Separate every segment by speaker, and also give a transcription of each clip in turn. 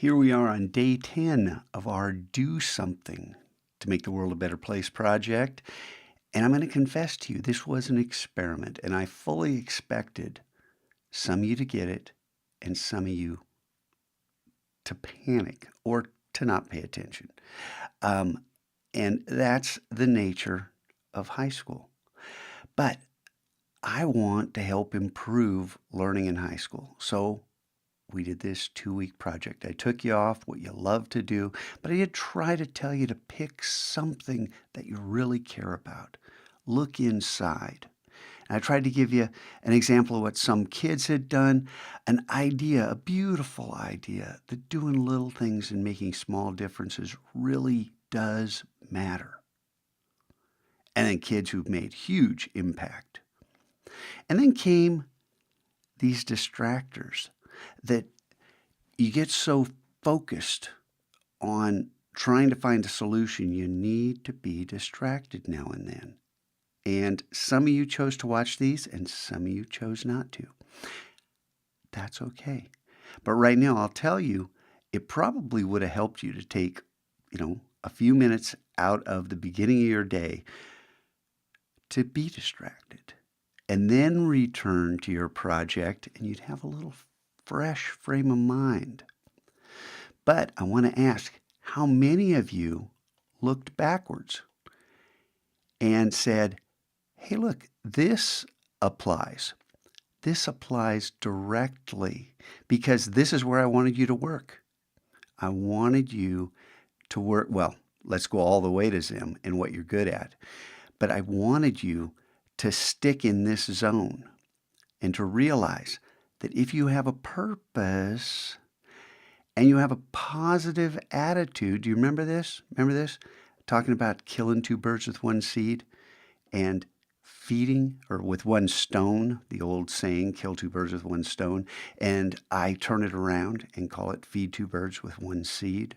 Speaker 1: Here we are on day 10 of our Do Something to Make the World a Better Place project. And I'm going to confess to you, this was an experiment, and I fully expected some of you to get it and some of you to panic or to not pay attention. And that's the nature of high school. But I want to help improve learning in high school. So we did this 2-week project. I took you off what you love to do, but I did try to tell you to pick something that you really care about. Look inside. And I tried to give you an example of what some kids had done, an idea, a beautiful idea, that doing little things and making small differences really does matter. And then kids who've made huge impact. And then came these distractors that you get so focused on trying to find a solution, you need to be distracted now and then. And some of you chose to watch these and some of you chose not to. That's okay. But right now, I'll tell you, it probably would have helped you to take, a few minutes out of the beginning of your day to be distracted and then return to your project, and you'd have a little fresh frame of mind. But I want to ask, how many of you looked backwards and said, hey, look, this applies. This applies directly because this is where I wanted you to work. I wanted you to work, well, let's go all the way to Zim and what you're good at. But I wanted you to stick in this zone and to realize that if you have a purpose and you have a positive attitude, do you remember this? Remember this? Talking about killing two birds with one seed and feeding, or with one stone, the old saying, kill two birds with one stone. And I turn it around and call it feed two birds with one seed.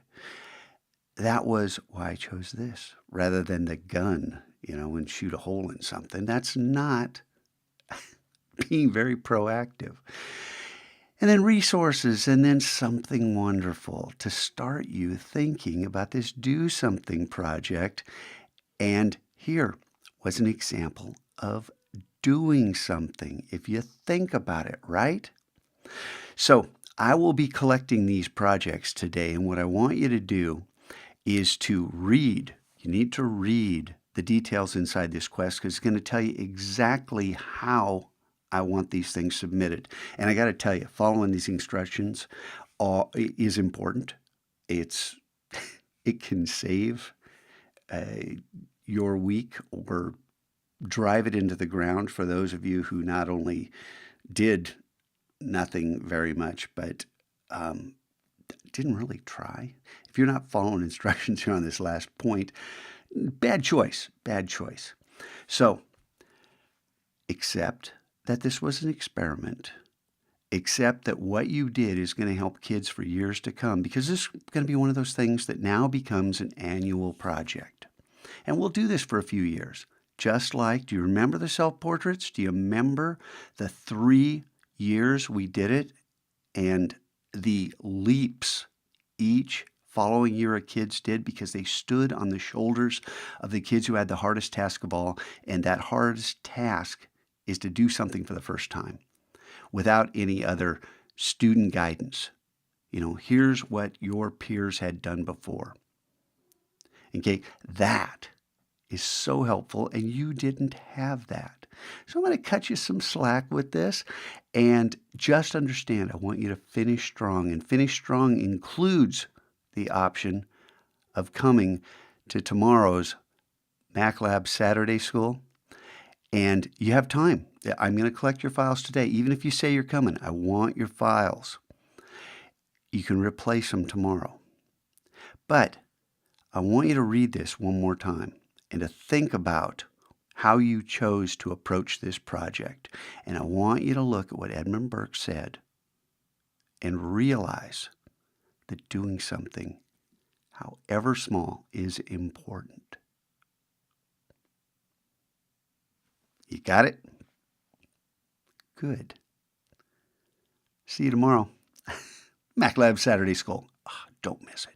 Speaker 1: That was why I chose this rather than the gun, and shoot a hole in something. That's not being very proactive. And then resources, and then something wonderful to start you thinking about this Do Something project. And here was an example of doing something, if you think about it, right? So I will be collecting these projects today, and what I want you to do is to read. You need to read the details inside this quest because it's going to tell you exactly how I want these things submitted. And I got to tell you, following these instructions is important. It can save your week or drive it into the ground for those of you who not only did nothing very much, but didn't really try. If you're not following instructions here on this last point, bad choice. So, accept that this was an experiment. Accept that what you did is going to help kids for years to come, because this is going to be one of those things that now becomes an annual project. And we'll do this for a few years. Just like, do you remember the self-portraits? Do you remember the 3 years we did it and the leaps each following year of kids did because they stood on the shoulders of the kids who had the hardest task of all, and that hardest task is to do something for the first time without any other student guidance. Here's what your peers had done before. Okay, that is so helpful, and you didn't have that. So I'm going to cut you some slack with this, and just understand, I want you to finish strong, and finish strong includes the option of coming to tomorrow's MacLab Saturday School, and you have time. I'm going to collect your files today. Even if you say you're coming, I want your files. You can replace them tomorrow. But I want you to read this one more time and to think about how you chose to approach this project. And I want you to look at what Edmund Burke said and realize that doing something, however small, is important. You got it? Good. See you tomorrow. MacLab Saturday School. Don't miss it.